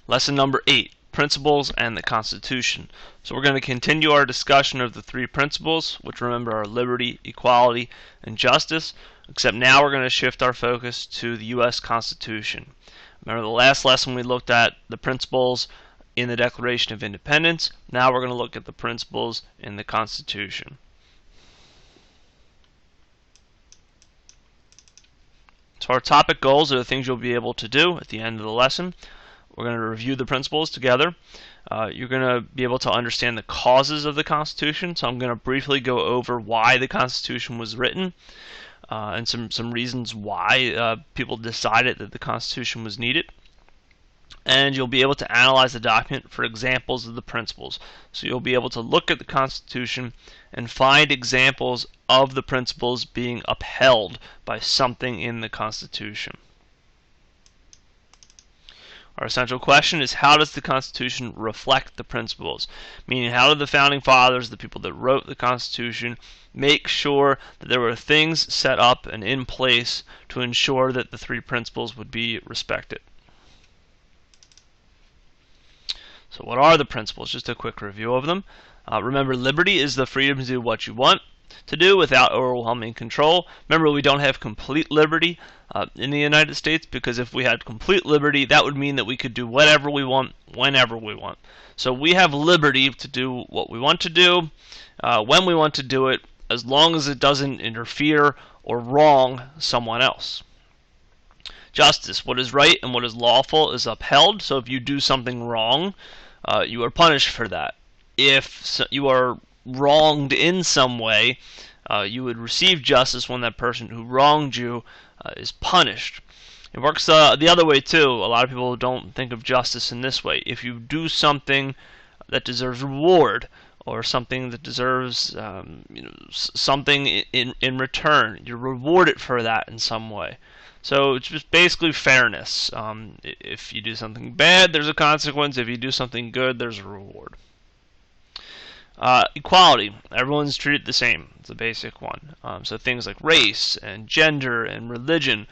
Lesson number 8, Principles and the Constitution. So we're going to continue our discussion of the three principles, which remember are liberty, equality, and justice, except now we're going to shift our focus to the U.S. Constitution. Remember the last lesson we looked at the principles in the Declaration of Independence. Now we're going to look at the principles in the Constitution. So our topic goals are the things you'll be able to do at the end of the lesson. We're going to review the principles together. You're going to be able to understand the causes of the Constitution. So I'm going to briefly go over why the Constitution was written and some reasons why people decided that the Constitution was needed. And you'll be able to analyze the document for examples of the principles. So you'll be able to look at the Constitution and find examples of the principles being upheld by something in the Constitution. Our essential question is, how does the Constitution reflect the principles? Meaning, how did the Founding Fathers, the people that wrote the Constitution, make sure that there were things set up and in place to ensure that the three principles would be respected? So what are the principles? Just a quick review of them. Remember, liberty is the freedom to do what you want to do without overwhelming control. Remember, we don't have complete liberty in the United States, because if we had complete liberty, that would mean that we could do whatever we want, whenever we want. So we have liberty to do what we want to do, when we want to do it, as long as it doesn't interfere or wrong someone else. Justice, what is right and what is lawful, is upheld. So if you do something wrong, you are punished for that. If you are wronged in some way, you would receive justice when that person who wronged you is punished. It works the other way too. A lot of people don't think of justice in this way. If you do something that deserves reward, or something that deserves something in return, you're rewarded for that in some way. So it's just basically fairness. If you do something bad, there's a consequence. If you do something good, there's a reward. Equality. Everyone's treated the same. It's a basic one. So things like race and gender and religion,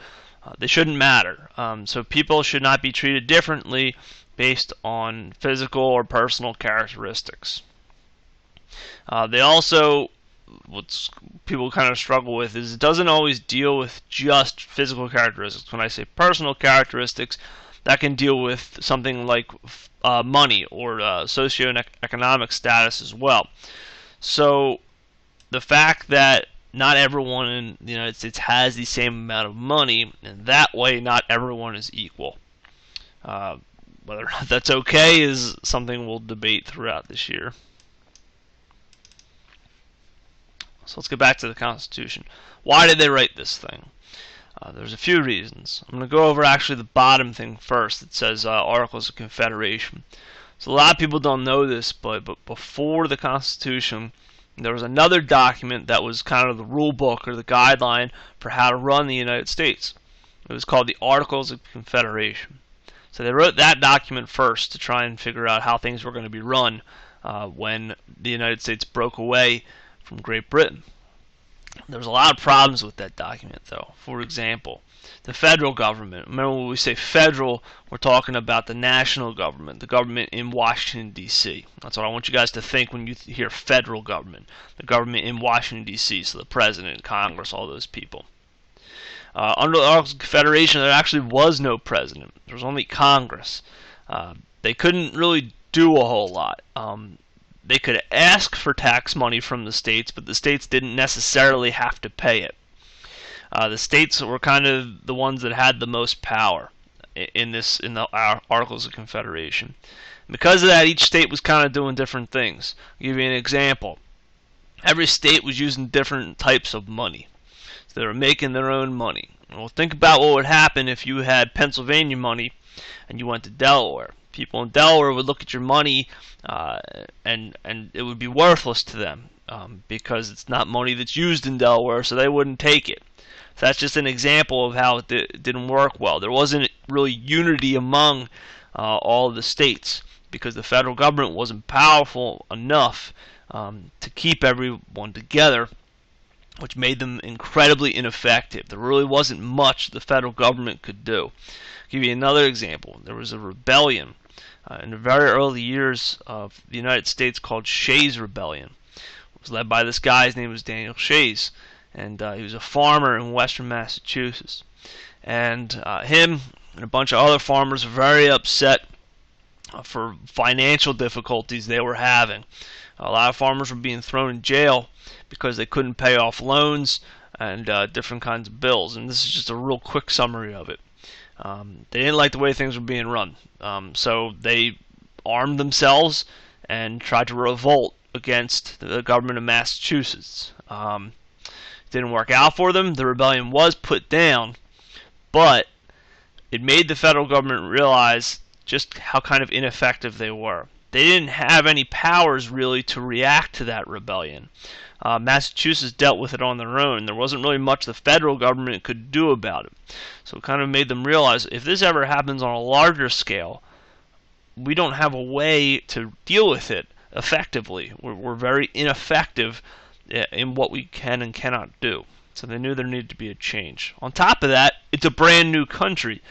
they shouldn't matter. So people should not be treated differently based on physical or personal characteristics. They also, what people kind of struggle with is it doesn't always deal with just physical characteristics. When I say personal characteristics, that can deal with something like money or socioeconomic status as well. So the fact that not everyone in the United States has the same amount of money, and that way not everyone is equal. Whether or not that's okay is something we'll debate throughout this year. So let's get back to the Constitution. Why did they write this thing? There's a few reasons. I'm going to go over actually the bottom thing first. It says Articles of Confederation. So a lot of people don't know this, but before the Constitution, there was another document that was kind of the rule book or the guideline for how to run the United States. It was called the Articles of Confederation. So they wrote that document first to try and figure out how things were going to be run when the United States broke away from Great Britain. There was a lot of problems with that document, though. For example, the federal government. Remember, when we say federal, we're talking about the national government, the government in Washington, D.C. That's what I want you guys to think when you hear federal government, the government in Washington, D.C., so the president, Congress, all those people. Under the Articles of Confederation, there actually was no president. There was only Congress. They couldn't really do a whole lot. They could ask for tax money from the states, but the states didn't necessarily have to pay it. The states were kind of the ones that had the most power in the Articles of Confederation. Because of that, each state was kind of doing different things. I'll give you an example. Every state was using different types of money. So they were making their own money. Well, think about what would happen if you had Pennsylvania money and you went to Delaware. People in Delaware would look at your money and it would be worthless to them because it's not money that's used in Delaware, so they wouldn't take it. So that's just an example of how it didn't work well. There wasn't really unity among all of the states because the federal government wasn't powerful enough to keep everyone together which made them incredibly ineffective. There really wasn't much the federal government could do. I'll give you another example. There was a rebellion in the very early years of the United States called Shays' Rebellion. It was led by this guy. His name was Daniel Shays, and he was a farmer in western Massachusetts. And him and a bunch of other farmers were very upset for financial difficulties they were having. A lot of farmers were being thrown in jail because they couldn't pay off loans and different kinds of bills. And this is just a real quick summary of it. They didn't like the way things were being run, so they armed themselves and tried to revolt against the government of Massachusetts. It didn't work out for them. The rebellion was put down, but it made the federal government realize just how kind of ineffective they were. They didn't have any powers really to react to that rebellion. Massachusetts dealt with it on their own. There wasn't really much the federal government could do about it. So it kind of made them realize if this ever happens on a larger scale, we don't have a way to deal with it effectively. We're very ineffective in what we can and cannot do. So they knew there needed to be a change. On top of that, it's a brand new country.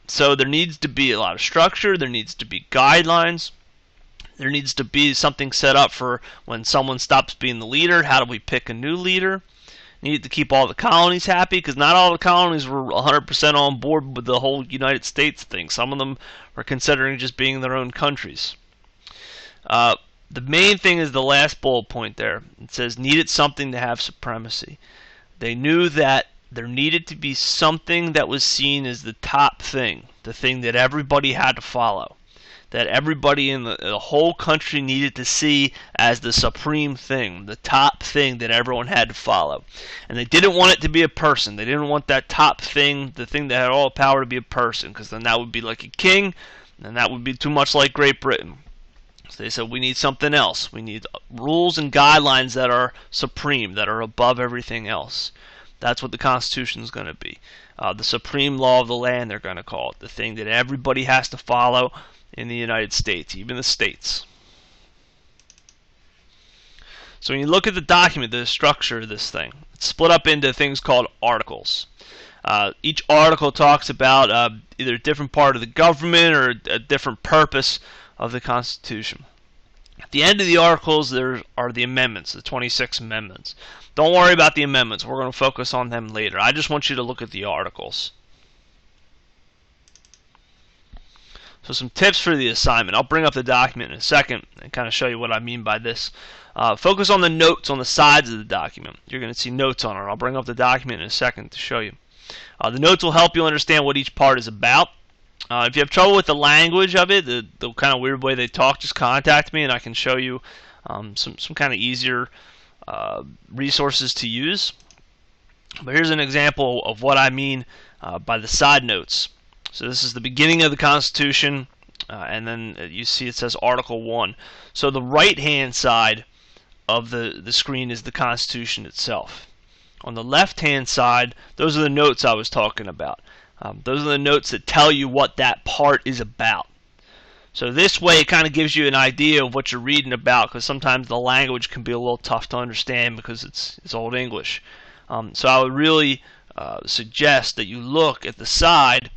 So there needs to be a lot of structure. There needs to be guidelines. There needs to be something set up for when someone stops being the leader. How do we pick a new leader? Needed to keep all the colonies happy because not all the colonies were 100% on board with the whole United States thing. Some of them were considering just being their own countries. The main thing is the last bullet point there. It says needed something to have supremacy. They knew that there needed to be something that was seen as the top thing, the thing that everybody had to follow, that everybody in the whole country needed to see as the supreme thing, the top thing that everyone had to follow. And they didn't want it to be a person. They didn't want that top thing, the thing that had all the power, to be a person, because then that would be like a king, and that would be too much like Great Britain. So they said we need something else. We need rules and guidelines that are supreme, that are above everything else. That's what the Constitution is going to be. The supreme law of the land, they're going to call it. The thing that everybody has to follow in the United States, even the states. So when you look at the document, the structure of this thing, it's split up into things called articles. Each article talks about either a different part of the government or a different purpose of the Constitution. At the end of the articles, there are the amendments, the 26 amendments. Don't worry about the amendments. We're going to focus on them later. I just want you to look at the articles. So some tips for the assignment. I'll bring up the document in a second and kind of show you what I mean by this. Focus on the notes on the sides of the document. You're going to see notes on it. I'll bring up the document in a second to show you. The notes will help you understand what each part is about. If you have trouble with the language of it, the kind of weird way they talk, just contact me and I can show you some kind of easier resources to use. But here's an example of what I mean by the side notes. So this is the beginning of the Constitution, and then you see it says Article 1. So the right-hand side of the screen is the Constitution itself. On the left-hand side, those are the notes I was talking about. Those are the notes that tell you what that part is about. So this way it kind of gives you an idea of what you're reading about, because sometimes the language can be a little tough to understand because it's Old English. So I would really suggest that you look at the side,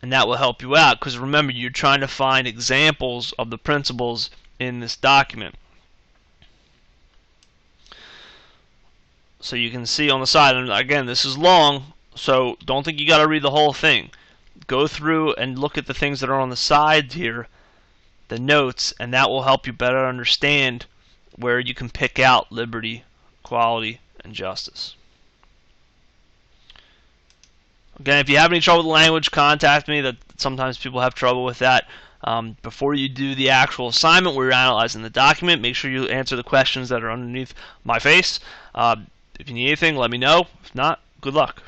and that will help you out, because remember, you're trying to find examples of the principles in this document. So you can see on the side, and again, this is long, so don't think you got to read the whole thing. Go through and look at the things that are on the sides here, the notes, and that will help you better understand where you can pick out liberty, equality, and justice. Again, if you have any trouble with the language, contact me. That sometimes people have trouble with that. Before you do the actual assignment where you're analyzing the document, make sure you answer the questions that are underneath my face. If you need anything, let me know. If not, good luck.